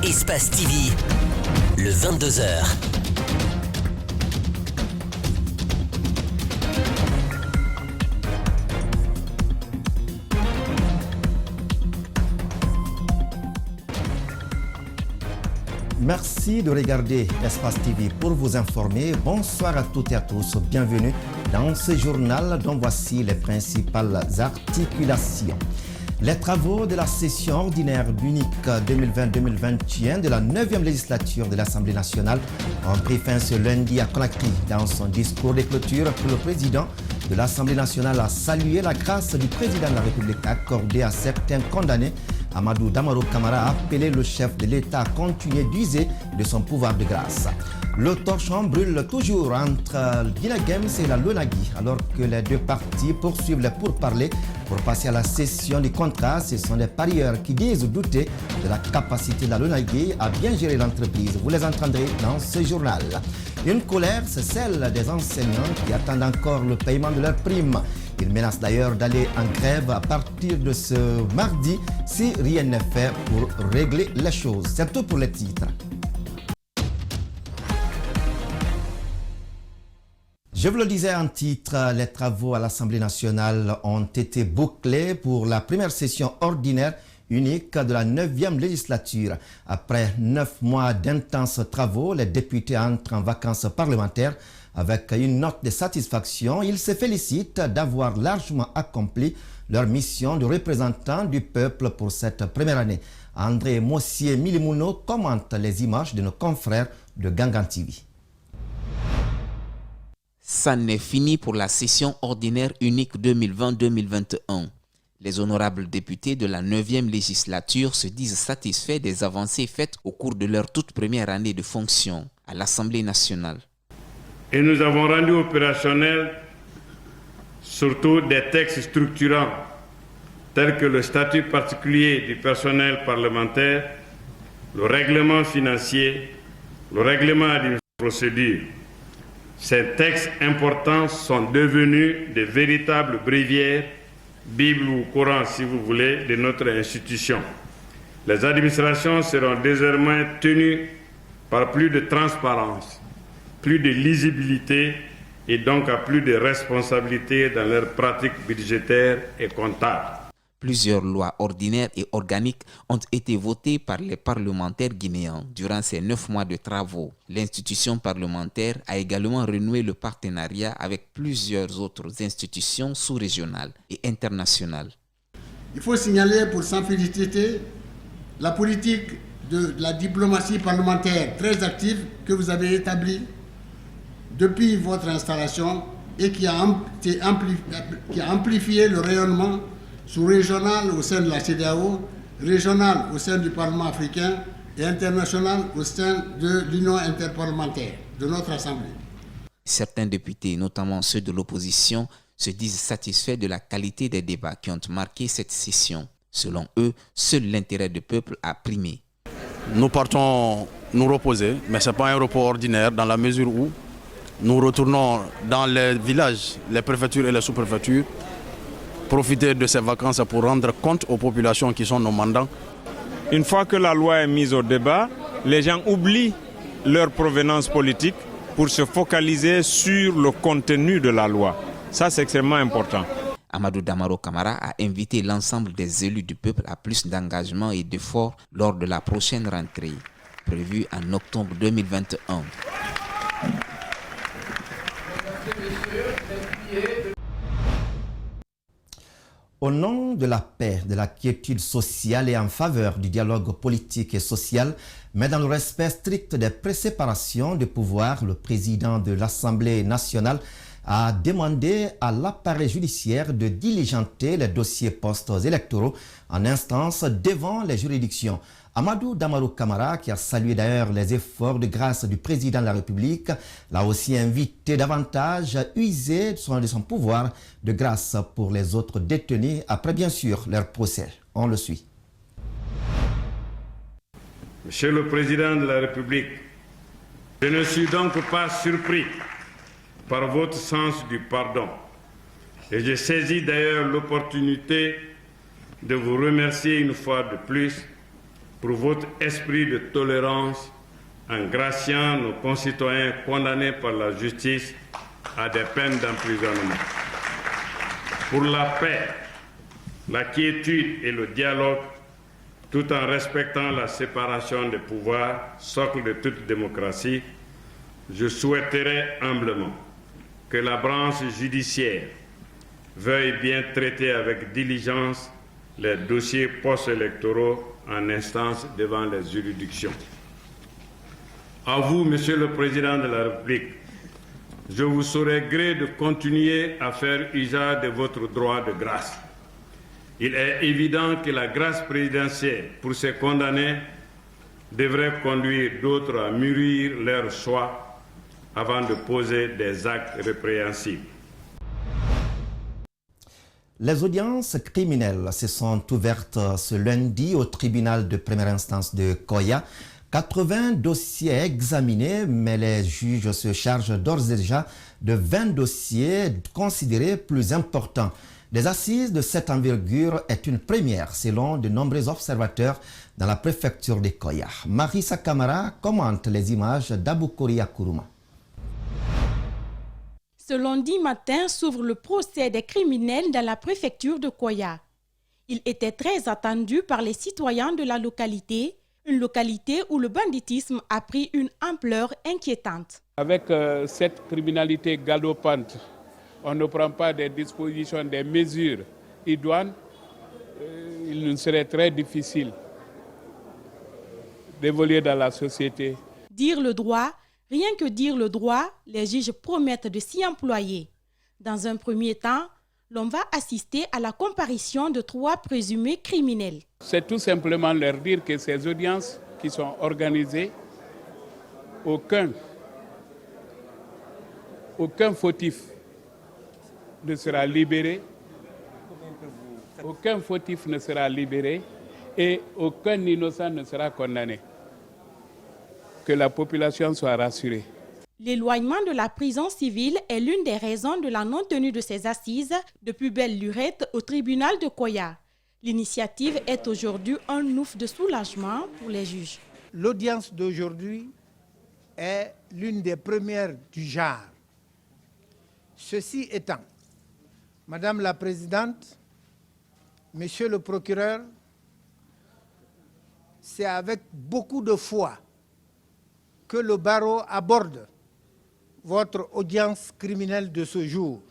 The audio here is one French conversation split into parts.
Espace TV, le 22h. Merci de regarder Espace TV pour vous informer. Bonsoir à toutes et à tous. Bienvenue dans ce journal dont voici les principales articulations. Les travaux de la session ordinaire unique 2020-2021 de la 9e législature de l'Assemblée nationale ont pris fin ce lundi à Conakry. Dans son discours de clôture, le président de l'Assemblée nationale a salué la grâce du président de la République accordée à certains condamnés. Amadou Damaro Camara a appelé le chef de l'État à continuer d'user de son pouvoir de grâce. Le torchon brûle toujours entre Guinea Games et la Lonagui, alors que les deux parties poursuivent les pourparlers pour passer à la cession du contrat. Ce sont des parieurs qui disent douter de la capacité de la Lonagui à bien gérer l'entreprise. Vous les entendrez dans ce journal. Une colère, c'est celle des enseignants qui attendent encore le paiement de leurs primes. Ils menacent d'ailleurs d'aller en grève à partir de ce mardi si rien n'est fait pour régler les choses. C'est tout pour les titres. Je vous le disais en titre, les travaux à l'Assemblée nationale ont été bouclés pour la première session ordinaire unique de la 9e législature. Après 9 mois d'intenses travaux, les députés entrent en vacances parlementaires. Avec une note de satisfaction, ils se félicitent d'avoir largement accompli leur mission de représentant du peuple pour cette première année. André Mossier-Milimouno commente les images de nos confrères de Gangan TV. Ça n'est fini pour la session ordinaire unique 2020-2021. Les honorables députés de la 9e législature se disent satisfaits des avancées faites au cours de leur toute première année de fonction à l'Assemblée nationale. Et nous avons rendu opérationnels surtout des textes structurants tels que le statut particulier du personnel parlementaire, le règlement financier, le règlement administratif de procédure. Ces textes importants sont devenus de véritables bréviaires, Bible ou Coran si vous voulez, de notre institution. Les administrations seront désormais tenues par plus de transparence, plus de lisibilité et donc à plus de responsabilité dans leurs pratiques budgétaires et comptables. Plusieurs lois ordinaires et organiques ont été votées par les parlementaires guinéens durant ces 9 mois de travaux. L'institution parlementaire a également renoué le partenariat avec plusieurs autres institutions sous-régionales et internationales. Il faut signaler pour s'en féliciter la politique de la diplomatie parlementaire très active que vous avez établie depuis votre installation et qui a amplifié le rayonnement sous-régional au sein de la CEDEAO, régional au sein du Parlement africain et international au sein de l'Union interparlementaire, de notre Assemblée. Certains députés, notamment ceux de l'opposition, se disent satisfaits de la qualité des débats qui ont marqué cette session. Selon eux, seul l'intérêt du peuple a primé. Nous partons nous reposer, mais ce n'est pas un repos ordinaire dans la mesure où nous retournons dans les villages, les préfectures et les sous-préfectures, profiter de ces vacances pour rendre compte aux populations qui sont nos mandants. Une fois que la loi est mise au débat, les gens oublient leur provenance politique pour se focaliser sur le contenu de la loi. Ça, c'est extrêmement important. Amadou Damaro Camara a invité l'ensemble des élus du peuple à plus d'engagement et d'efforts lors de la prochaine rentrée, prévue en octobre 2021. Au nom de la paix, de la quiétude sociale et en faveur du dialogue politique et social, mais dans le respect strict des préséparations de pouvoir, le président de l'Assemblée nationale a demandé à l'appareil judiciaire de diligenter les dossiers post-électoraux en instance devant les juridictions. Amadou Damaro Camara, qui a salué d'ailleurs les efforts de grâce du président de la République, l'a aussi invité davantage à user de son pouvoir de grâce pour les autres détenus après bien sûr leur procès. On le suit. Monsieur le Président de la République, je ne suis donc pas surpris par votre sens du pardon. Et je saisis d'ailleurs l'opportunité de vous remercier une fois de plus pour votre esprit de tolérance en graciant nos concitoyens condamnés par la justice à des peines d'emprisonnement. Pour la paix, la quiétude et le dialogue, tout en respectant la séparation des pouvoirs, socle de toute démocratie, je souhaiterais humblement que la branche judiciaire veuille bien traiter avec diligence les dossiers post-électoraux en instance devant les juridictions. À vous, Monsieur le Président de la République, je vous saurai gré de continuer à faire usage de votre droit de grâce. Il est évident que la grâce présidentielle pour ces condamnés devrait conduire d'autres à mûrir leur choix avant de poser des actes répréhensibles. Les audiences criminelles se sont ouvertes ce lundi au tribunal de première instance de Koya. 80 dossiers examinés, mais les juges se chargent d'ores et déjà de 20 dossiers considérés plus importants. Des assises de cette envergure est une première selon de nombreux observateurs dans la préfecture de Koya. Marissa Kamara commente les images d'Aboukoria Kourouma. Ce lundi matin s'ouvre le procès des criminels dans la préfecture de Koya. Il était très attendu par les citoyens de la localité, une localité où le banditisme a pris une ampleur inquiétante. Avec cette criminalité galopante, on ne prend pas des dispositions, des mesures idoines, il nous serait très difficile d'évoluer dans la société. Dire le droit, rien que dire le droit, les juges promettent de s'y employer. Dans un premier temps, l'on va assister à la comparution de 3 présumés criminels. C'est tout simplement leur dire que ces audiences qui sont organisées, aucun fautif ne sera libéré, aucun fautif ne sera libéré et aucun innocent ne sera condamné. Que la population soit rassurée. L'éloignement de la prison civile est l'une des raisons de la non-tenue de ces assises depuis belle lurette au tribunal de Koya. L'initiative est aujourd'hui un ouf de soulagement pour les juges. L'audience d'aujourd'hui est l'une des premières du genre. Ceci étant, Madame la Présidente, Monsieur le Procureur, c'est avec beaucoup de foi que le barreau aborde votre audience criminelle de ce jour.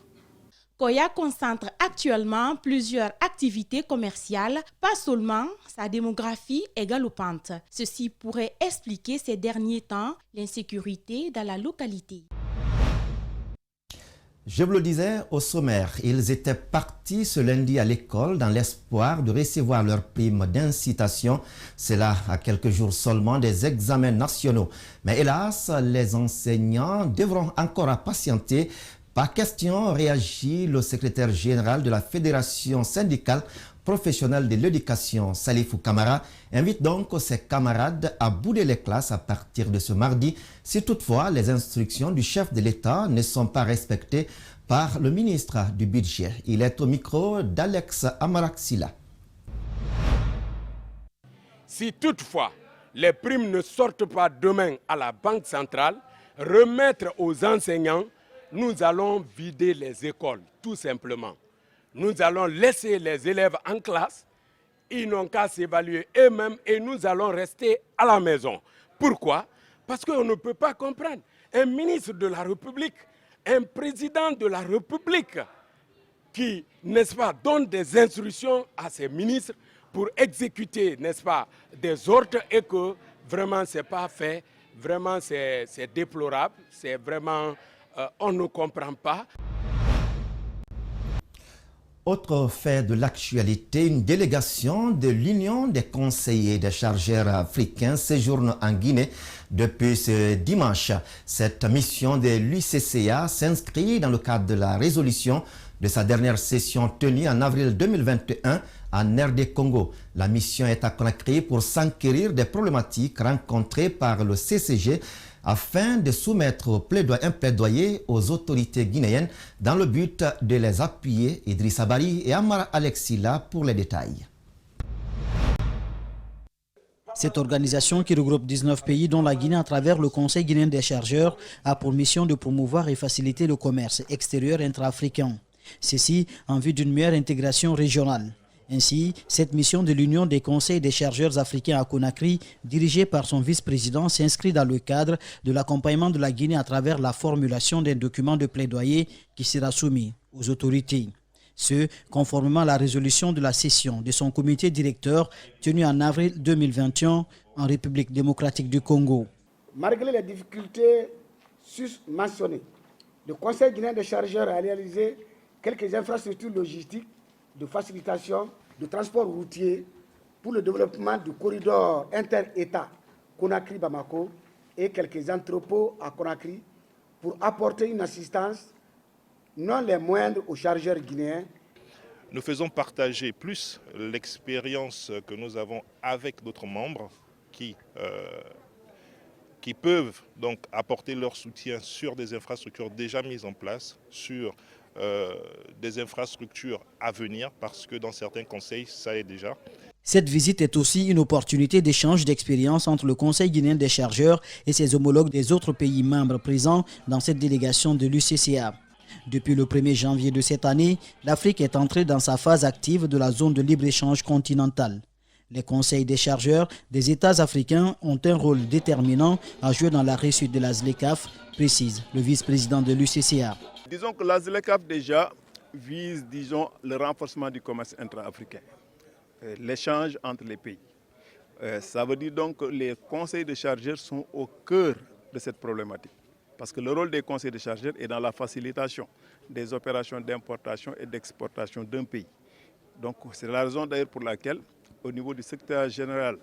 Koya concentre actuellement plusieurs activités commerciales, pas seulement sa démographie est galopante. Ceci pourrait expliquer ces derniers temps l'insécurité dans la localité. Je vous le disais au sommaire, ils étaient partis ce lundi à l'école dans l'espoir de recevoir leur prime d'incitation. C'est là à quelques jours seulement des examens nationaux. Mais hélas, les enseignants devront encore patienter. Pas question, réagit le secrétaire général de la Fédération syndicale professionnelle de l'éducation, Salifou Kamara, invite donc ses camarades à bouder les classes à partir de ce mardi, si toutefois les instructions du chef de l'État ne sont pas respectées par le ministre du Budget. Il est au micro d'Alex Amaraxila. Si toutefois les primes ne sortent pas demain à la Banque centrale, remettre aux enseignants, nous allons vider les écoles, tout simplement. Nous allons laisser les élèves en classe, ils n'ont qu'à s'évaluer eux-mêmes et nous allons rester à la maison. Pourquoi? Parce qu'on ne peut pas comprendre. Un ministre de la République, un président de la République qui, n'est-ce pas, donne des instructions à ses ministres pour exécuter, n'est-ce pas, des ordres et que vraiment ce n'est pas fait, vraiment c'est déplorable, c'est vraiment, on ne comprend pas. Autre fait de l'actualité, une délégation de l'Union des conseillers des chargeurs africains séjourne en Guinée depuis ce dimanche. Cette mission de l'UCCA s'inscrit dans le cadre de la résolution de sa dernière session tenue en avril 2021 en RD Congo. La mission est à Conakry pour s'enquérir des problématiques rencontrées par le CCG afin de soumettre un plaidoyer aux autorités guinéennes dans le but de les appuyer. Idrissa Bari et Amara Alexila pour les détails. Cette organisation, qui regroupe 19 pays, dont la Guinée à travers le Conseil guinéen des chargeurs, a pour mission de promouvoir et faciliter le commerce extérieur intra-africain. Ceci en vue d'une meilleure intégration régionale. Ainsi, cette mission de l'Union des conseils des chargeurs africains à Conakry, dirigée par son vice-président, s'inscrit dans le cadre de l'accompagnement de la Guinée à travers la formulation d'un document de plaidoyer qui sera soumis aux autorités. Ce, conformément à la résolution de la session de son comité directeur tenue en avril 2021 en République démocratique du Congo. Malgré les difficultés mentionnées, le Conseil guinéen des chargeurs a réalisé quelques infrastructures logistiques de facilitation de transport routier pour le développement du corridor inter-État Conakry-Bamako et quelques entrepôts à Conakry pour apporter une assistance non les moindres aux chargeurs guinéens. Nous faisons partager plus l'expérience que nous avons avec d'autres membres qui peuvent donc apporter leur soutien sur des infrastructures déjà mises en place, sur des infrastructures à venir, parce que dans certains conseils, ça est déjà. Cette visite est aussi une opportunité d'échange d'expériences entre le Conseil guinéen des chargeurs et ses homologues des autres pays membres présents dans cette délégation de l'UCCA. Depuis le 1er janvier de cette année, l'Afrique est entrée dans sa phase active de la zone de libre-échange continentale. Les conseils des chargeurs des États africains ont un rôle déterminant à jouer dans la réussite de la ZLECAf, précise le vice-président de l'UCCA. Disons que la ZLECAf déjà vise, le renforcement du commerce intra-africain, l'échange entre les pays. Ça veut dire donc que les conseils de chargeurs sont au cœur de cette problématique. Parce que le rôle des conseils de chargeurs est dans la facilitation des opérations d'importation et d'exportation d'un pays. Donc c'est la raison d'ailleurs pour laquelle, au niveau du secrétaire général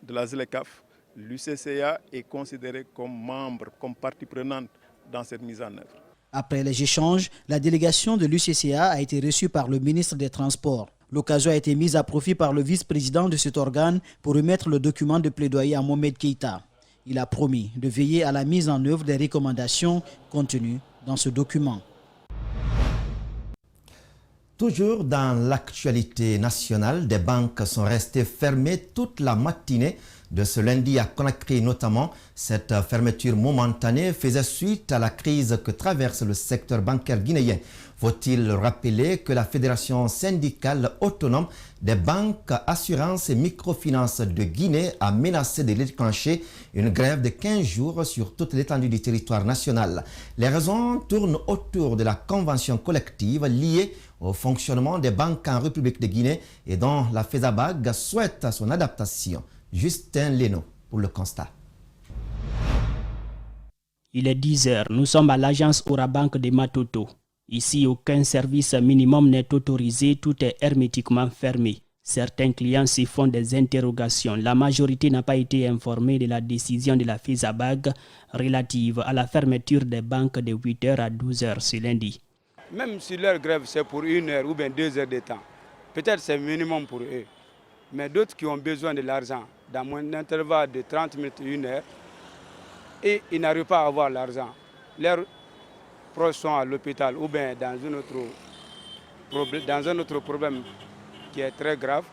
de la ZLECAf, l'UCCA est considéré comme membre, comme partie prenante dans cette mise en œuvre. Après les échanges, la délégation de l'UCCA a été reçue par le ministre des Transports. L'occasion a été mise à profit par le vice-président de cet organe pour remettre le document de plaidoyer à Mohamed Keïta. Il a promis de veiller à la mise en œuvre des recommandations contenues dans ce document. Toujours dans l'actualité nationale, des banques sont restées fermées toute la matinée de ce lundi à Conakry notamment. Cette fermeture momentanée faisait suite à la crise que traverse le secteur bancaire guinéen. Faut-il rappeler que la Fédération syndicale autonome des banques, assurances et microfinances de Guinée a menacé de déclencher une grève de 15 jours sur toute l'étendue du territoire national. Les raisons tournent autour de la convention collective liée au fonctionnement des banques en République de Guinée et dont la FESABAG souhaite son adaptation. Justin Leno pour le constat. Il est 10 heures. Nous sommes à l'agence Orabank de Matoto. Ici, aucun service minimum n'est autorisé. Tout est hermétiquement fermé. Certains clients s'y font des interrogations. La majorité n'a pas été informée de la décision de la FESABAG relative à la fermeture des banques de 8h à 12h ce lundi. Même si leur grève c'est pour 1 heure ou bien 2 heures de temps, peut-être c'est minimum pour eux. Mais d'autres qui ont besoin de l'argent dans un intervalle de 30 minutes, 1 heure, et ils n'arrivent pas à avoir l'argent. Leurs proches sont à l'hôpital ou bien dans un autre problème qui est très grave.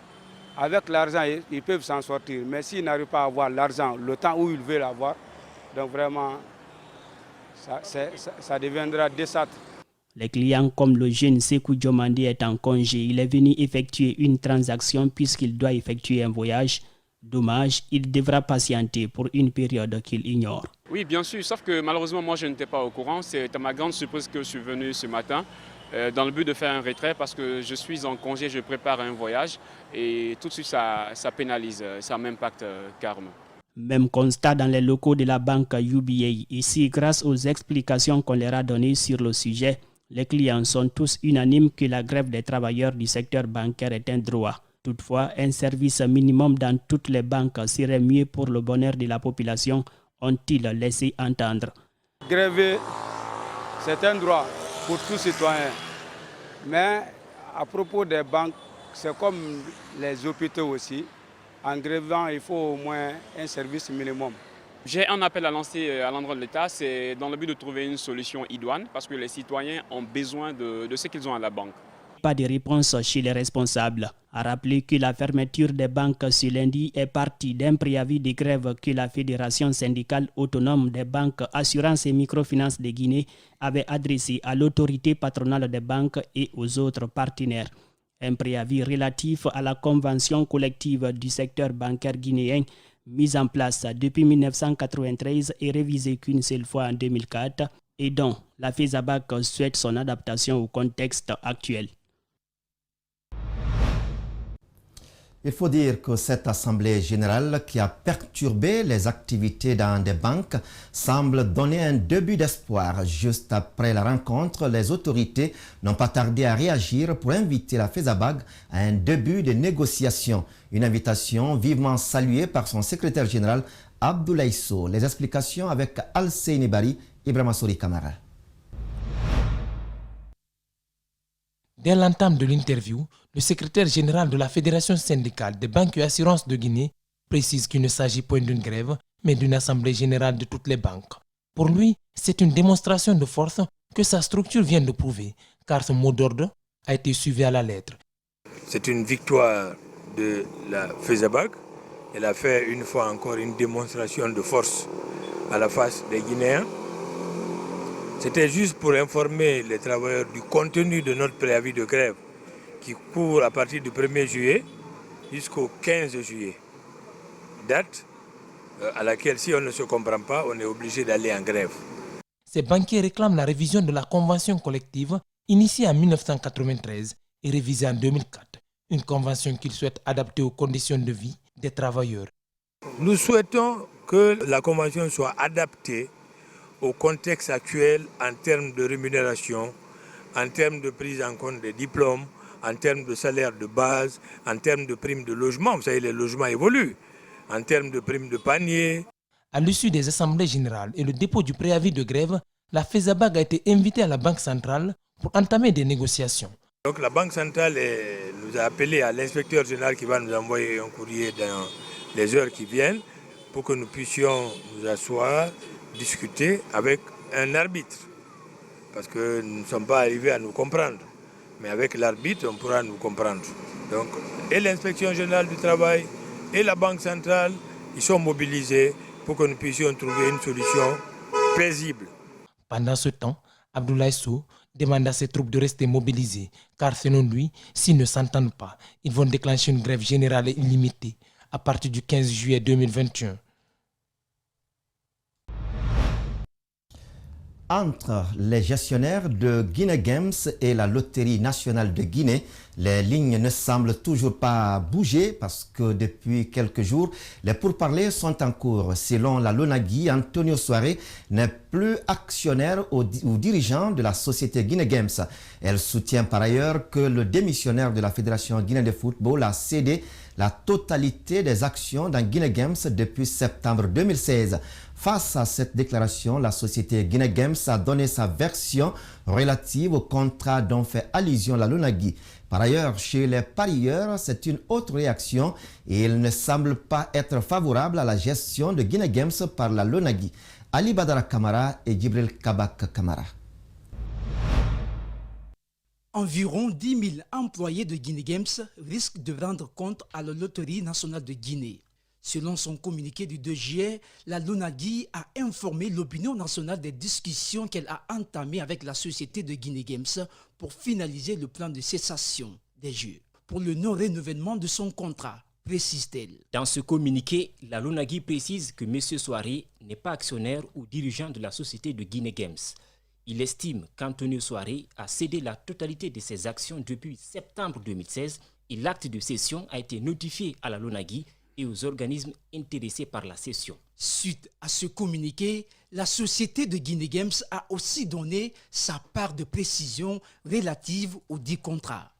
Avec l'argent, ils peuvent s'en sortir. Mais s'ils n'arrivent pas à avoir l'argent, le temps où ils veulent l'avoir, donc vraiment, ça deviendra désastre. Les clients comme le jeune Sekou Diomandé est en congé. Il est venu effectuer une transaction puisqu'il doit effectuer un voyage. Dommage, il devra patienter pour une période qu'il ignore. Oui, bien sûr, sauf que malheureusement, moi, je n'étais pas au courant. C'est à ma grande surprise que je suis venu ce matin dans le but de faire un retrait parce que je suis en congé, je prépare un voyage et tout de suite, ça pénalise, ça m'impacte carrément. Même constat dans les locaux de la banque UBA. Ici, grâce aux explications qu'on leur a données sur le sujet, les clients sont tous unanimes que la grève des travailleurs du secteur bancaire est un droit. Toutefois, un service minimum dans toutes les banques serait mieux pour le bonheur de la population, ont-ils laissé entendre. Gréver, c'est un droit pour tout citoyen. Mais à propos des banques, c'est comme les hôpitaux aussi. En grévant, il faut au moins un service minimum. J'ai un appel à lancer à l'endroit de l'État, c'est dans le but de trouver une solution idoine parce que les citoyens ont besoin de ce qu'ils ont à la banque. Pas de réponse chez les responsables. A rappeler que la fermeture des banques ce lundi est partie d'un préavis de grève que la Fédération syndicale autonome des banques, assurances et microfinances de Guinée avait adressé à l'autorité patronale des banques et aux autres partenaires. Un préavis relatif à la convention collective du secteur bancaire guinéen mise en place depuis 1993 et révisée qu'une seule fois en 2004 et dont la FESABAC souhaite son adaptation au contexte actuel. Il faut dire que cette assemblée générale qui a perturbé les activités dans des banques semble donner un début d'espoir. Juste après la rencontre, les autorités n'ont pas tardé à réagir pour inviter la FESABAC à un début de négociation. Une invitation vivement saluée par son secrétaire général Abdoulaye Sow. Les explications avec Alseyni Bari, Ibrahima Sori Kamara. Dès l'entame de l'interview, le secrétaire général de la Fédération syndicale des banques et assurances de Guinée précise qu'il ne s'agit point d'une grève, mais d'une assemblée générale de toutes les banques. Pour lui, c'est une démonstration de force que sa structure vient de prouver, car ce mot d'ordre a été suivi à la lettre. C'est une victoire de la FESABAC. Elle a fait une fois encore une démonstration de force à la face des Guinéens. C'était juste pour informer les travailleurs du contenu de notre préavis de grève qui court à partir du 1er juillet jusqu'au 15 juillet. Date à laquelle, si on ne se comprend pas, on est obligé d'aller en grève. Ces banquiers réclament la révision de la convention collective initiée en 1993 et révisée en 2004. Une convention qu'ils souhaitent adapter aux conditions de vie des travailleurs. Nous souhaitons que la convention soit adaptée au contexte actuel en termes de rémunération, en termes de prise en compte des diplômes, en termes de salaire de base, en termes de primes de logement. Vous savez, les logements évoluent, en termes de primes de panier. À l'issue des assemblées générales et le dépôt du préavis de grève, la FESABAC a été invitée à la Banque centrale pour entamer des négociations. Donc la Banque centrale nous a appelé à l'inspecteur général qui va nous envoyer un courrier dans les heures qui viennent pour que nous puissions nous asseoir, discuter avec un arbitre. Parce que nous ne sommes pas arrivés à nous comprendre. Mais avec l'arbitre, on pourra nous comprendre. Donc, et l'inspection générale du travail et la Banque centrale, ils sont mobilisés pour que nous puissions trouver une solution paisible. Pendant ce temps, Abdoulaye Sow demande à ses troupes de rester mobilisées, car selon lui, s'ils ne s'entendent pas, ils vont déclencher une grève générale et illimitée à partir du 15 juillet 2021. Entre les gestionnaires de Guinea Games et la Loterie nationale de Guinée, les lignes ne semblent toujours pas bouger parce que depuis quelques jours, les pourparlers sont en cours. Selon la Lonagui, Antonio Soare n'est plus actionnaire ou dirigeant de la société Guinea Games. Elle soutient par ailleurs que le démissionnaire de la Fédération guinéenne de football a cédé la totalité des actions dans Guinea Games depuis septembre 2016. Face à cette déclaration, la société Guinea Games a donné sa version relative au contrat dont fait allusion la Lonagui. Par ailleurs, chez les parieurs, c'est une autre réaction et il ne semble pas être favorable à la gestion de Guinea Games par la Lonagui. Ali Badara Kamara et Djibril Kabak Kamara. Environ 10 000 employés de Guinea Games risquent de rendre compte à la Loterie nationale de Guinée. Selon son communiqué du 2 juillet, la Lonagui a informé l'opinion nationale des discussions qu'elle a entamées avec la société de Guinea Games pour finaliser le plan de cessation des jeux pour le non-renouvellement de son contrat, précise-t-elle. Dans ce communiqué, la Lonagui précise que M. Soare n'est pas actionnaire ou dirigeant de la société de Guinea Games. Il estime qu'Antonio Soare a cédé la totalité de ses actions depuis septembre 2016 et l'acte de cession a été notifié à la Lonagui et aux organismes intéressés par la cession. Suite à ce communiqué, la société de Guinea Games a aussi donné sa part de précision relative aux 10 contrats.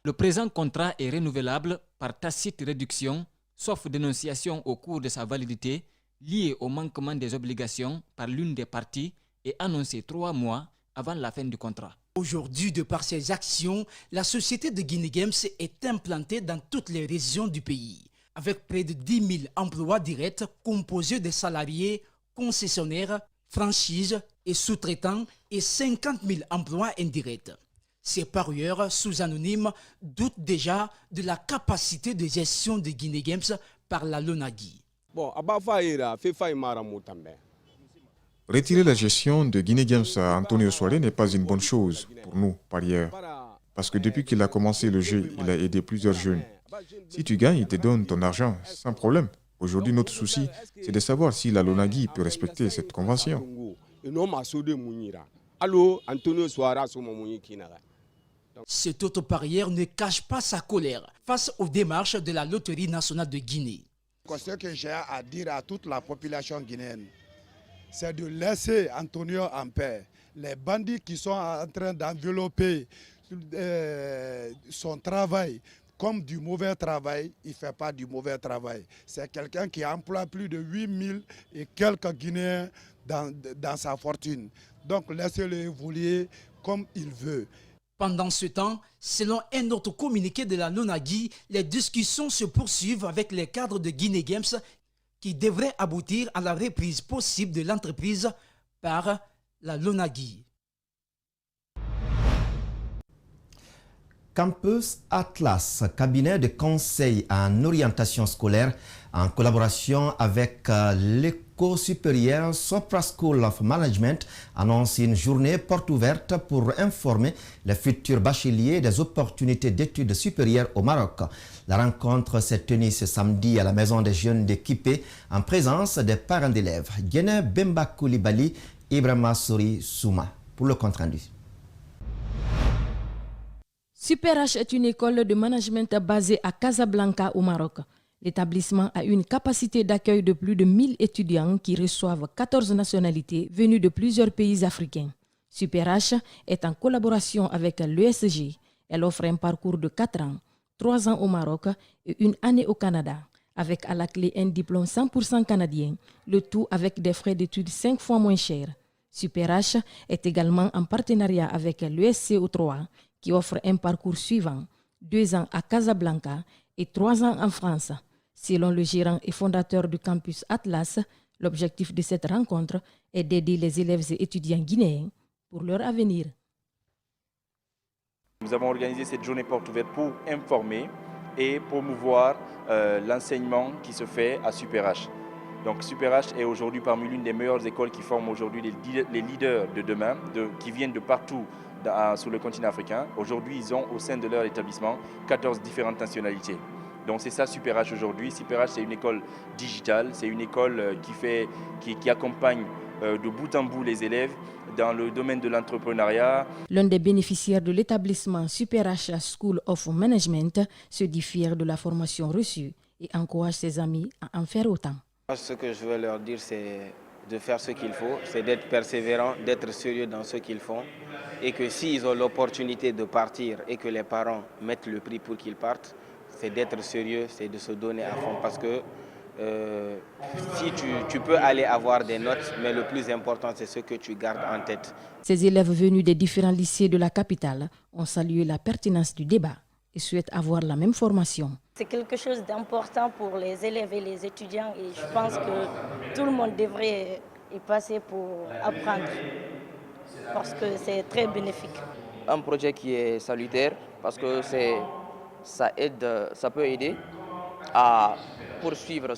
Le présent contrat est renouvelable par tacite réduction, sauf dénonciation au cours de sa validité, liée au manquement des obligations par l'une des parties et annoncé 3 mois avant la fin du contrat. Aujourd'hui, de par ses actions, la société de Guinea Games est implantée dans toutes les régions du pays, avec près de 10 000 emplois directs composés de salariés, concessionnaires, franchises et sous-traitants et 50 000 emplois indirects. Ces parieurs sous anonyme doutent déjà de la capacité de gestion de Guinée Games par la LONAGUI. Retirer la gestion de Guinée Games à Antonio Soiré n'est pas une bonne chose pour nous, parieurs. Parce que depuis qu'il a commencé le jeu, il a aidé plusieurs jeunes. Si tu gagnes, il te donne ton argent, sans problème. Aujourd'hui, notre souci, c'est de savoir si la LONAGUI peut respecter cette convention. Cet autre parieur ne cache pas sa colère face aux démarches de la Loterie nationale de Guinée. Ce que j'ai à dire à toute la population guinéenne, c'est de laisser Antonio en paix. Les bandits qui sont en train d'envelopper son travail comme du mauvais travail, il ne fait pas du mauvais travail. C'est quelqu'un qui emploie plus de 8000 et quelques Guinéens dans sa fortune. Donc laissez-le évoluer comme il veut. Pendant ce temps, selon un autre communiqué de la LONAGUI, les discussions se poursuivent avec les cadres de Guinée Games qui devraient aboutir à la reprise possible de l'entreprise par la LONAGUI. Campus Atlas, cabinet de conseil en orientation scolaire, en collaboration avec l'École supérieure Sopra School of Management, annonce une journée porte ouverte pour informer les futurs bacheliers des opportunités d'études supérieures au Maroc. La rencontre s'est tenue ce samedi à la Maison des Jeunes d'Équipé en présence des parents d'élèves. Guéné Bemba Koulibaly, Ibrahima Souri Souma pour le compte-rendu. Super H est une école de management basée à Casablanca au Maroc. L'établissement a une capacité d'accueil de plus de 1000 étudiants qui reçoivent 14 nationalités venues de plusieurs pays africains. Super H est en collaboration avec l'ESG. Elle offre un parcours de 4 ans, 3 ans au Maroc et 1 année au Canada, avec à la clé un diplôme 100% canadien, le tout avec des frais d'études 5 fois moins chers. Super H est également en partenariat avec l'ESCO3, qui offre un parcours suivant, 2 ans à Casablanca et 3 ans en France. Selon le gérant et fondateur du campus Atlas, l'objectif de cette rencontre est d'aider les élèves et étudiants guinéens pour leur avenir. Nous avons organisé cette journée porte ouverte pour informer et promouvoir l'enseignement qui se fait à Super H. Donc Super H est aujourd'hui parmi l'une des meilleures écoles qui forment aujourd'hui les leaders de demain, qui viennent de partout sur le continent africain. Aujourd'hui, ils ont au sein de leur établissement 14 différentes nationalités. Donc c'est ça Super H aujourd'hui. Super H, c'est une école digitale, c'est une école qui accompagne de bout en bout les élèves dans le domaine de l'entrepreneuriat. L'un des bénéficiaires de l'établissement Super H School of Management se dit fier de la formation reçue et encourage ses amis à en faire autant. Ce que je veux leur dire, c'est de faire ce qu'il faut, c'est d'être persévérant, d'être sérieux dans ce qu'ils font et que s'ils ont l'opportunité de partir et que les parents mettent le prix pour qu'ils partent, c'est d'être sérieux, c'est de se donner à fond parce que si tu peux aller avoir des notes, mais le plus important c'est ce que tu gardes en tête. Ces élèves venus des différents lycées de la capitale ont salué la pertinence du débat et souhaitent avoir la même formation. C'est quelque chose d'important pour les élèves et les étudiants et je pense que tout le monde devrait y passer pour apprendre parce que c'est très bénéfique. Un projet qui est salutaire parce que ça peut aider à poursuivre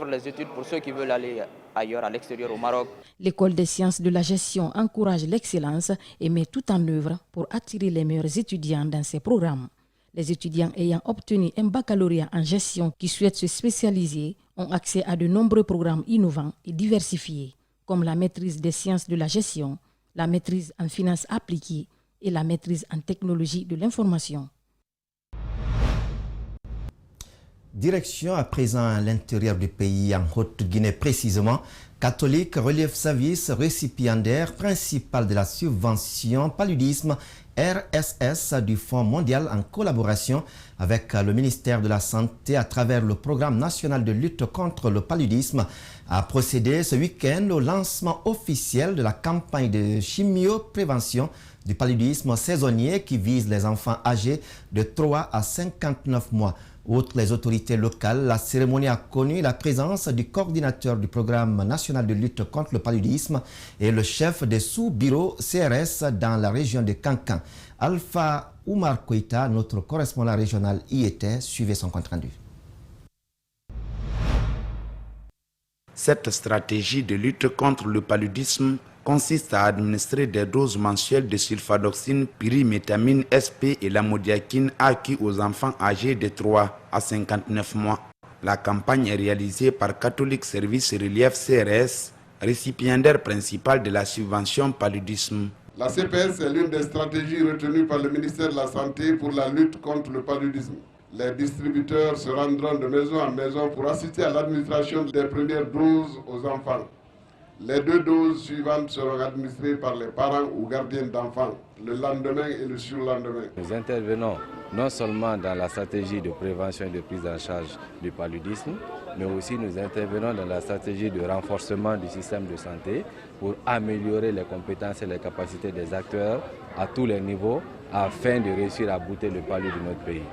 les études pour ceux qui veulent aller ailleurs, à l'extérieur, au Maroc. L'école des sciences de la gestion encourage l'excellence et met tout en œuvre pour attirer les meilleurs étudiants dans ses programmes. Les étudiants ayant obtenu un baccalauréat en gestion qui souhaitent se spécialiser ont accès à de nombreux programmes innovants et diversifiés, comme la maîtrise des sciences de la gestion, la maîtrise en finances appliquées et la maîtrise en technologie de l'information. Direction à présent à l'intérieur du pays, en Haute-Guinée précisément. Catholique Relief Service, récipiendaire principal de la subvention paludisme RSS du Fonds mondial en collaboration avec le ministère de la Santé à travers le programme national de lutte contre le paludisme, a procédé ce week-end au lancement officiel de la campagne de chimioprévention du paludisme saisonnier qui vise les enfants âgés de 3 à 59 mois. Outre les autorités locales, la cérémonie a connu la présence du coordinateur du programme national de lutte contre le paludisme et le chef des sous-bureaux CRS dans la région de Kankan. Alpha Oumar Koïta, notre correspondant régional, y était. Suivez son compte rendu. Cette stratégie de lutte contre le paludisme consiste à administrer des doses mensuelles de sulfadoxine, pyrimétamine SP et l'amodiaquine acquis aux enfants âgés de 3 à 59 mois. La campagne est réalisée par Catholic Service Relief CRS, récipiendaire principal de la subvention paludisme. La CPS est l'une des stratégies retenues par le ministère de la Santé pour la lutte contre le paludisme. Les distributeurs se rendront de maison en maison pour assister à l'administration des premières doses aux enfants. Les 2 doses suivantes seront administrées par les parents ou gardiens d'enfants, le lendemain et le surlendemain. Nous intervenons non seulement dans la stratégie de prévention et de prise en charge du paludisme, mais aussi nous intervenons dans la stratégie de renforcement du système de santé pour améliorer les compétences et les capacités des acteurs à tous les niveaux afin de réussir à bouter le palu de notre pays.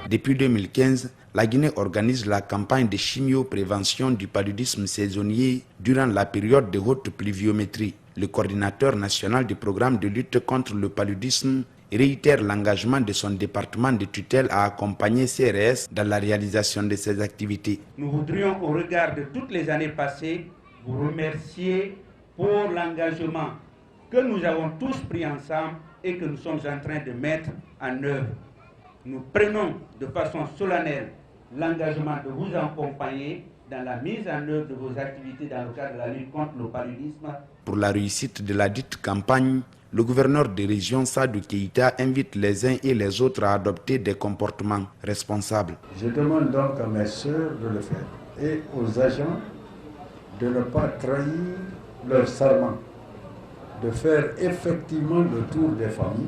Depuis 2015, la Guinée organise la campagne de chimioprévention du paludisme saisonnier durant la période de haute pluviométrie. Le coordinateur national du programme de lutte contre le paludisme réitère l'engagement de son département de tutelle à accompagner CRS dans la réalisation de ces activités. Nous voudrions, au regard de toutes les années passées, vous remercier pour l'engagement que nous avons tous pris ensemble et que nous sommes en train de mettre en œuvre. Nous prenons de façon solennelle l'engagement de vous accompagner dans la mise en œuvre de vos activités dans le cadre de la lutte contre le paludisme. Pour la réussite de la dite campagne, le gouverneur de région Sadou Keïta invite les uns et les autres à adopter des comportements responsables. Je demande donc à mes sœurs de le faire et aux agents de ne pas trahir leur serment, de faire effectivement le tour des familles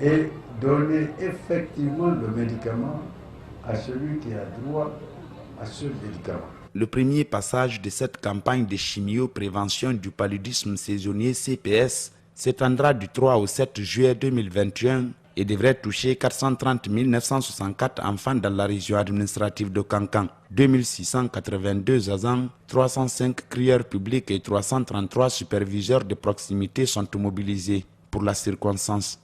et donner effectivement le médicament à celui qui a droit à ce médicament. Le premier passage de cette campagne de chimio-prévention du paludisme saisonnier CPS s'étendra du 3 au 7 juillet 2021 et devrait toucher 430 964 enfants dans la région administrative de Kankan. 2682 agents, 305 crieurs publics et 333 superviseurs de proximité sont mobilisés pour la circonstance.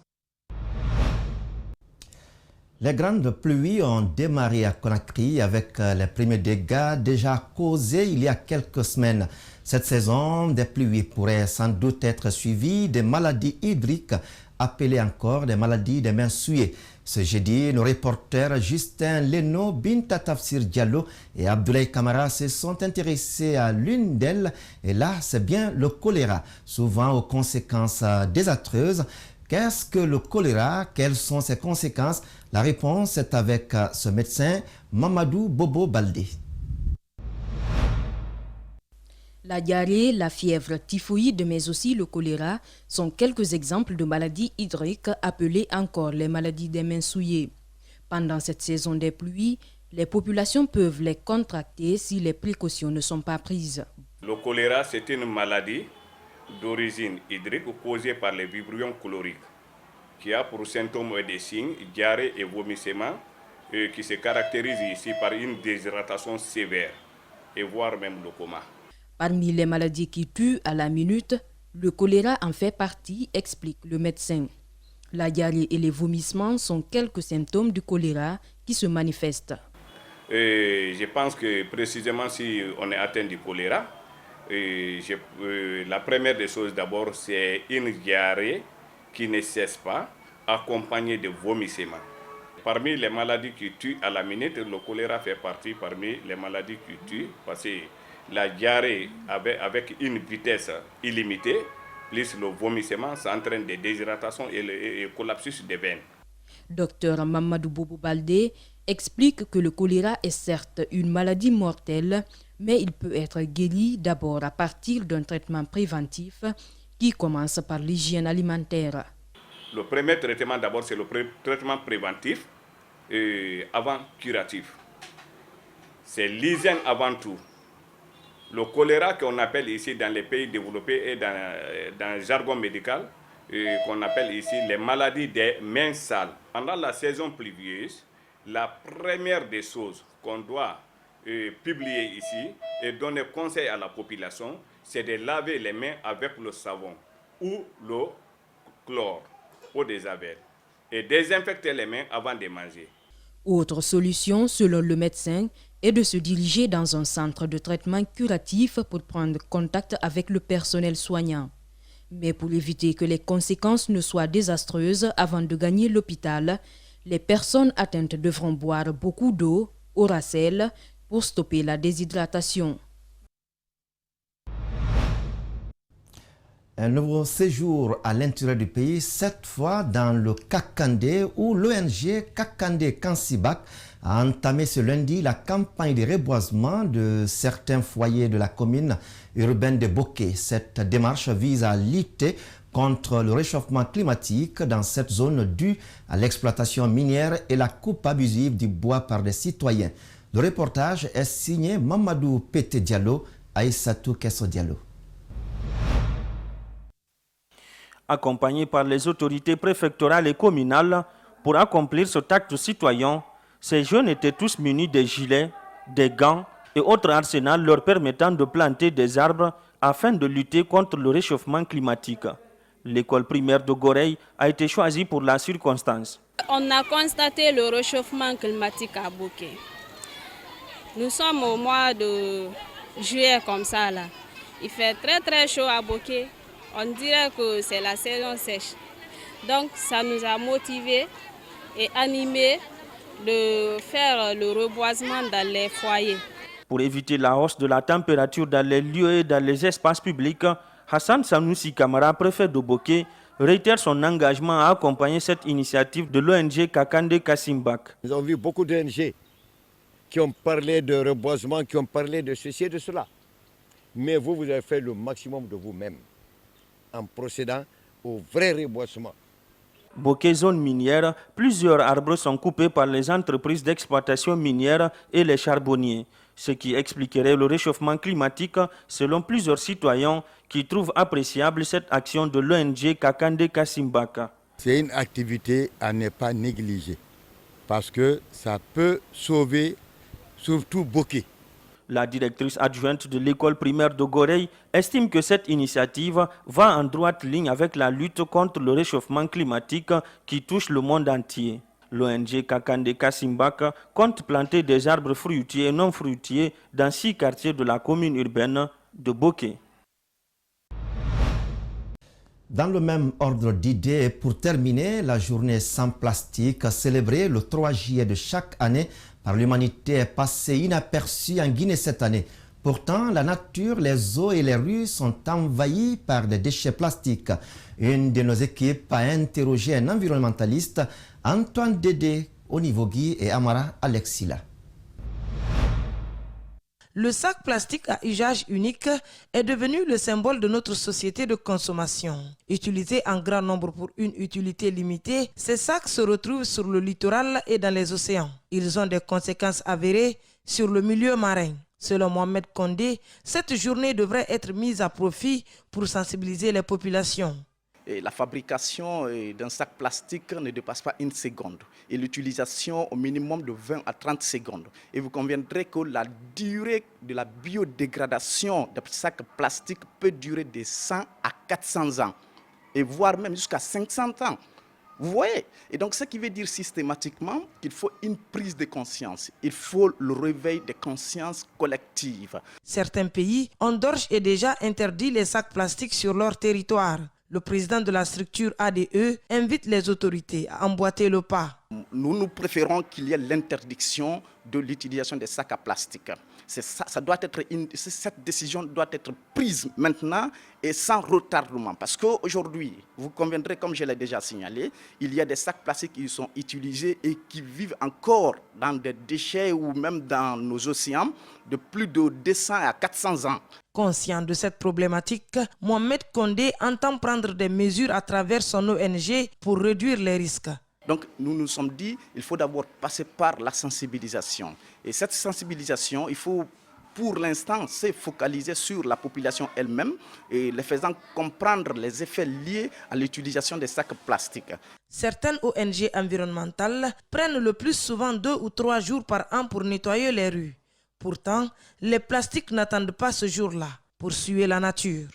Les grandes pluies ont démarré à Conakry avec les premiers dégâts déjà causés il y a quelques semaines. Cette saison, des pluies pourraient sans doute être suivies des maladies hydriques, appelées encore des maladies des mains souillées. Ce jeudi, nos reporters Justin Leno, Binta Tafsir Diallo et Abdoulaye Kamara se sont intéressés à l'une d'elles. Et là, c'est bien le choléra, souvent aux conséquences désastreuses. Qu'est-ce que le choléra? Quelles sont ses conséquences? La réponse est avec ce médecin, Mamadou Bobo Baldé. La diarrhée, la fièvre typhoïde, mais aussi le choléra sont quelques exemples de maladies hydriques appelées encore les maladies des mains souillées. Pendant cette saison des pluies, les populations peuvent les contracter si les précautions ne sont pas prises. Le choléra, c'est une maladie d'origine hydrique causée par les vibrions chloriques, qui a pour symptômes et des signes diarrhée et vomissement, qui se caractérise ici par une déshydratation sévère et voire même le coma. Parmi les maladies qui tuent à la minute, le choléra en fait partie, explique le médecin. La diarrhée et les vomissements sont quelques symptômes du choléra qui se manifestent. Je pense que précisément si on est atteint du choléra, la première des choses d'abord, c'est une diarrhée qui ne cesse pas, accompagnée de vomissements. Parmi les maladies qui tuent à la minute, le choléra fait partie parmi les maladies qui tuent, parce que la diarrhée avec une vitesse illimitée, plus le vomissement, ça entraîne des déshydratations et le collapsus des veines. Docteur Mamadou Bobo Baldé explique que le choléra est certes une maladie mortelle, mais il peut être guéri d'abord à partir d'un traitement préventif qui commence par l'hygiène alimentaire. Le premier traitement d'abord, c'est le traitement préventif avant curatif. C'est l'hygiène avant tout. Le choléra qu'on appelle ici dans les pays développés et dans le jargon médical, qu'on appelle ici les maladies des mains sales. Pendant la saison pluvieuse, La première des choses qu'on doit publier ici et donner conseil à la population, c'est de laver les mains avec le savon ou le chlore, eau des abeilles, et désinfecter les mains avant de manger. Autre solution, selon le médecin, est de se diriger dans un centre de traitement curatif pour prendre contact avec le personnel soignant. Mais pour éviter que les conséquences ne soient désastreuses avant de gagner l'hôpital, les personnes atteintes devront boire beaucoup d'eau, Oracel, pour stopper la déshydratation. Un nouveau séjour à l'intérieur du pays, cette fois dans le Kakandé, où l'ONG Kakandé Kansibak a entamé ce lundi la campagne de reboisement de certains foyers de la commune urbaine de Boké. Cette démarche vise à lutter contre le réchauffement climatique dans cette zone due à l'exploitation minière et la coupe abusive du bois par des citoyens. Le reportage est signé Mamadou Pété Diallo, Aïssatou Kesso Diallo. Accompagnés par les autorités préfectorales et communales pour accomplir cet acte citoyen, ces jeunes étaient tous munis de gilets, des gants et autres arsenals leur permettant de planter des arbres afin de lutter contre le réchauffement climatique. L'école primaire de Goreil a été choisie pour la circonstance. On a constaté le réchauffement climatique à Boké. Nous sommes au mois de juillet comme ça là. Il fait très chaud à Boké. On dirait que c'est la saison sèche. Donc ça nous a motivés et animés de faire le reboisement dans les foyers. Pour éviter la hausse de la température dans les lieux et dans les espaces publics, Hassan Sanoussi Kamara, préfet de Boké, réitère son engagement à accompagner cette initiative de l'ONG Kakandé Kassimbak. Nous avons vu beaucoup d'ONG qui ont parlé de reboisement, qui ont parlé de ceci et de cela. Mais vous avez fait le maximum de vous-même en procédant au vrai reboisement. Boké zone minière, plusieurs arbres sont coupés par les entreprises d'exploitation minière et les charbonniers, ce qui expliquerait le réchauffement climatique selon plusieurs citoyens qui trouvent appréciable cette action de l'ONG Kakandé Kassimbaka. C'est une activité à ne pas négliger parce que ça peut sauver surtout Boké. La directrice adjointe de l'école primaire de Goreil estime que cette initiative va en droite ligne avec la lutte contre le réchauffement climatique qui touche le monde entier. L'ONG Kakandé Kassimbak compte planter des arbres fruitiers et non fruitiers dans 6 quartiers de la commune urbaine de Boké. Dans le même ordre d'idées, pour terminer, la journée sans plastique célébrée le 3 juillet de chaque année par l'humanité est passée inaperçue en Guinée cette année. Pourtant, la nature, les eaux et les rues sont envahies par des déchets plastiques. Une de nos équipes a interrogé un environnementaliste, Antoine Dédé, Onivogui et Amara Alexila. Le sac plastique à usage unique est devenu le symbole de notre société de consommation. Utilisés en grand nombre pour une utilité limitée, ces sacs se retrouvent sur le littoral et dans les océans. Ils ont des conséquences avérées sur le milieu marin. Selon Mohamed Kondé, cette journée devrait être mise à profit pour sensibiliser les populations. Et la fabrication d'un sac plastique ne dépasse pas 1 seconde et l'utilisation au minimum de 20 à 30 secondes. Et vous conviendrez que la durée de la biodégradation des sacs plastiques peut durer de 100 à 400 ans et voire même jusqu'à 500 ans. Vous voyez? Et donc, ce qui veut dire systématiquement qu'il faut une prise de conscience. Il faut le réveil des consciences collectives. Certains pays ont d'ores et déjà interdit les sacs plastiques sur leur territoire. Le président de la structure ADE invite les autorités à emboîter le pas. Nous préférons qu'il y ait l'interdiction de l'utilisation des sacs à plastique. Cette décision doit être prise maintenant et sans retardement. Parce qu'aujourd'hui, vous conviendrez, comme je l'ai déjà signalé, il y a des sacs plastiques qui sont utilisés et qui vivent encore dans des déchets ou même dans nos océans de plus de 200 à 400 ans. Conscient de cette problématique, Mohamed Kondé entend prendre des mesures à travers son ONG pour réduire les risques. Donc nous nous sommes dit qu'il faut d'abord passer par la sensibilisation. Et cette sensibilisation, il faut pour l'instant se focaliser sur la population elle-même et les faisant comprendre les effets liés à l'utilisation des sacs plastiques. Certaines ONG environnementales prennent le plus souvent 2 ou 3 jours par an pour nettoyer les rues. Pourtant, les plastiques n'attendent pas ce jour-là pour suer la nature.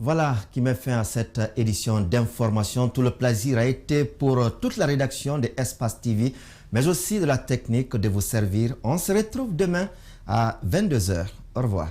Voilà qui met fin à cette édition d'information. Tout le plaisir a été pour toute la rédaction de Espace TV, mais aussi de la technique de vous servir. On se retrouve demain à 22h. Au revoir.